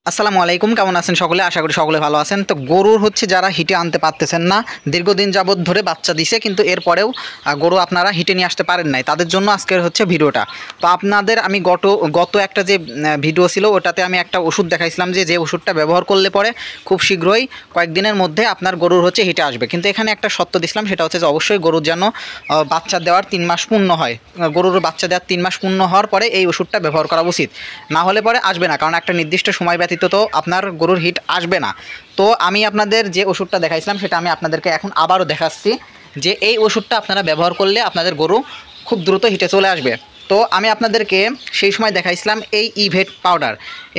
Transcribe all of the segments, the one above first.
আসসালামু আলাইকুম, কেমন আছেন সকলে? আশা করি সকলে ভালো আছেন। তো গরুর হচ্ছে যারা হিটে আনতে পারতেছেন না, দীর্ঘদিন যাবত ধরে বাচ্চা দিছে কিন্তু এরপরেও গরু আপনারা হিটে নিয়ে আসতে পারেন নাই, তাদের জন্য আজকের হচ্ছে ভিডিওটা। তো আপনাদের আমি গত একটা যে ভিডিও ছিল ওটাতে আমি একটা ওষুধ দেখাইছিলাম যে ওষুধটা ব্যবহার করলে পরে খুব শীঘ্রই কয়েকদিনের মধ্যে আপনার গরুর হচ্ছে হিটে আসবে। কিন্তু এখানে একটা সত্য দিছিলাম, সেটা হচ্ছে যে অবশ্যই গরুর যেন বাচ্চা দেওয়ার 3 মাস পূর্ণ হয়। গরুর বাচ্চা দেওয়ার 3 মাস পূর্ণ হওয়ার পরে এই ওষুধটা ব্যবহার করা উচিত, না হলে পরে আসবে না, কারণ একটা নির্দিষ্ট সময় ব্যতীত তো আপনার গরুর হিট আসবে না। তো আমি আপনাদের যে ওষুধটা দেখাইছিলাম সেটা আমি আপনাদেরকে এখন আবারও দেখাচ্ছি, যে এই ওষুধটা আপনারা ব্যবহার করলে আপনাদের গরু খুব দ্রুত হিটে চলে আসবে। তো আমি আপনাদেরকে সেই সময় দেখাইছিলাম এই ইভেট পাউডার,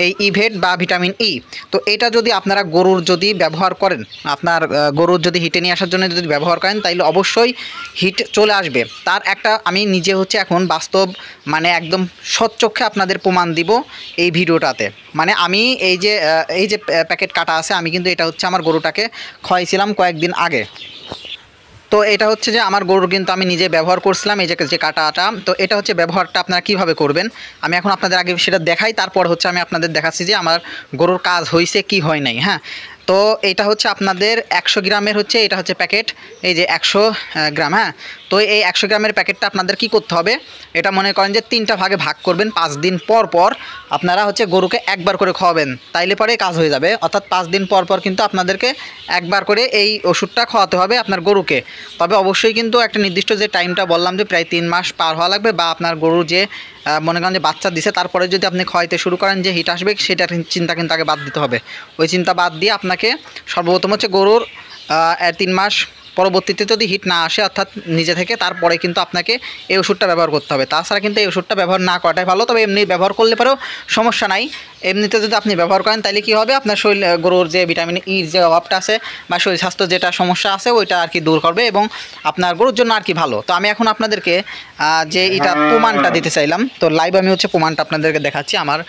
এই ইভেট বা ভিটামিন ই। তো এটা যদি আপনারা গরুর যদি ব্যবহার করেন, আপনার গরুর যদি হিটে নিয়ে আসার জন্য যদি ব্যবহার করেন, তাইলে অবশ্যই হিট চলে আসবে। তার একটা আমি নিজে হচ্ছে এখন বাস্তব মানে একদম সৎচক্ষে আপনাদের প্রমাণ দিব এই ভিডিওটাতে। মানে আমি এই যে প্যাকেট কাটা আছে, আমি কিন্তু এটা হচ্ছে আমার গরুটাকে খাওয়াইছিলাম কয়েকদিন আগে। তো এটা হচ্ছে যে আমার গরুর কিন্তু আমি নিজে ব্যবহার করছিলাম, এই যে কাটাটা। তো এটা হচ্ছে ব্যবহারটা আপনারা কিভাবে করবেন আমি এখন আপনাদের আগে সেটা দেখাই, তারপর হচ্ছে আমি আপনাদের দেখাচ্ছি যে আমার গরুর কাজ হয়েছে কি হয় নাই। হ্যাঁ, তো এটা হচ্ছে আপনাদের 100 গ্রামের হচ্ছে, এটা হচ্ছে প্যাকেট, এই যে 100 গ্রাম। হ্যাঁ, তো এই 100 গ্রামের প্যাকেটটা আপনাদের কি করতে হবে, এটা মনে করেন যে 3টা ভাগে ভাগ করবেন। 5 দিন পর পর আপনারা হচ্ছে গরুকে একবার করে খাওয়াবেন, তাইলে পরে কাজ হয়ে যাবে। অর্থাৎ 5 দিন পর পর কিন্তু আপনাদেরকে একবার করে এই ওষুধটা খাওয়াতে হবে আপনার গরুকে। তবে অবশ্যই কিন্তু একটা নির্দিষ্ট যে টাইমটা বললাম যে প্রায় 3 মাস পার হওয়া লাগবে, বা আপনার গরুর যে মনে করেন যে বাচ্চা দিছে তারপরে যদি আপনি খাওয়াইতে শুরু করেন যে হিট আসবে, সেটার চিন্তা কিন্তু আগে বাদ দিতে হবে। ওই চিন্তা বাদ দিয়ে আপনাকে সর্বপ্রথম হচ্ছে গরুর 3 মাস পরবর্তীতে যদি হিট না আসে অর্থাৎ নিজে থেকে, তারপরে কিন্তু আপনাকে এই ওষুধটা ব্যবহার করতে হবে। তাছাড়া কিন্তু এই ওষুধটা ব্যবহার না করাটাই ভালো। তবে এমনি ব্যবহার করলে পরেও সমস্যা নাই। এমনিতে যদি আপনি ব্যবহার করেন তাহলে কী হবে, আপনার শরীর গরুর যে ভিটামিন ইর যে অভাবটা আছে বা শরীর স্বাস্থ্য যেটা সমস্যা আছে ওইটা আর কি দূর করবে এবং আপনার গরুর জন্য আর কি ভালো। তো আমি এখন আপনাদেরকে যে এটা প্রমাণটা দিতে চাইলাম, তো লাইভ আমি হচ্ছে প্রমাণটা আপনাদেরকে দেখাচ্ছি। আমার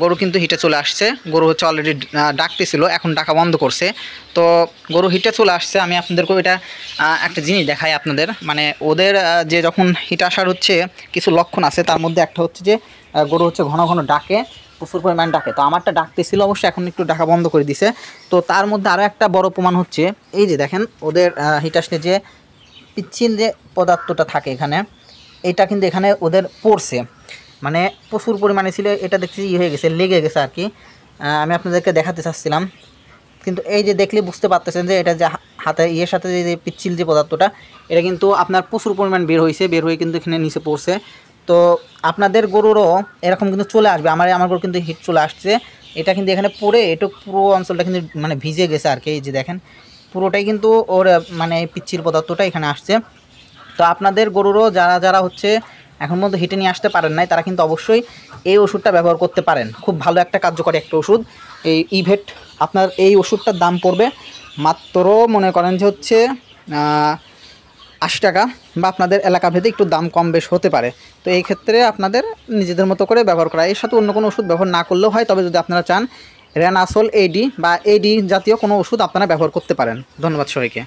গরু কিন্তু হিটে চলে আসছে, গরু হচ্ছে অলরেডি ডাকতেছিল, এখন ডাকা বন্ধ করছে। তো গরু হিটে চলে আসছে। আমি আপনাদেরকে এটা একটা জিনিস দেখাই আপনাদের, মানে ওদের যে যখন হিট আসার হচ্ছে কিছু লক্ষণ আছে, তার মধ্যে একটা হচ্ছে যে গরু হচ্ছে ঘন ঘন ডাকে, প্রচুর পরিমাণ ডাকে। তো আমারটা ডাকতেছিল অবশ্যই, এখন একটু ডাকা বন্ধ করে দিছে। তো তার মধ্যে আরও একটা বড় প্রমাণ হচ্ছে এই যে দেখেন, ওদের হিট আসলে যে পিচ্ছিল যে পদার্থটা থাকে এখানে, এটা কিন্তু এখানে ওদের পড়ছে, মানে প্রচুর পরিমাণে ছিল। এটা দেখছি হয়ে গেছে, লেগে গেছে আর কি। আমি আপনাদেরকে দেখাতে চাচ্ছিলাম, কিন্তু এই যে দেখলে বুঝতে পারতেছেন যে এটা যে হাতে ইয়ের সাথে যে পিচ্ছিল যে পদার্থটা, এটা কিন্তু আপনার প্রচুর পরিমাণ বের হয়ে কিন্তু এখানে নিচে পড়ছে। তো আপনাদের গরুরও এরকম কিন্তু চলে আসবে। আমার গরু কিন্তু হিট চলে আসছে, এটা কিন্তু এখানে পড়ে এটা পুরো অঞ্চলটা কিন্তু মানে ভিজে গেছে আর কি। এই যে দেখেন, পুরোটাই কিন্তু ওর মানে পিচ্ছিল পদার্থটা এখানে আসছে। তো আপনাদের গরুরও যারা যারা হচ্ছে এখন পর্যন্ত হিটে নিয়ে আসতে পারেন নাই, তারা কিন্তু অবশ্যই এই ওষুধটা ব্যবহার করতে পারেন। খুব ভালো একটা কার্যকরী একটা ওষুধ এই ইভেট। আপনার এই ওষুধটার দাম পড়বে মাত্র মনে করেন যে হচ্ছে 80 টাকা, বা আপনাদের এলাকা ভেদে একটু দাম কম বেশ হতে পারে। তো এই ক্ষেত্রে আপনাদের নিজেদের মতো করে ব্যবহার করা, এর সাথে অন্য কোনো ওষুধ ব্যবহার না করলেও হয়। তবে যদি আপনারা চান রেনাসল এডি বা এডি জাতীয় কোনো ওষুধ আপনারা ব্যবহার করতে পারেন। ধন্যবাদ সবাইকে।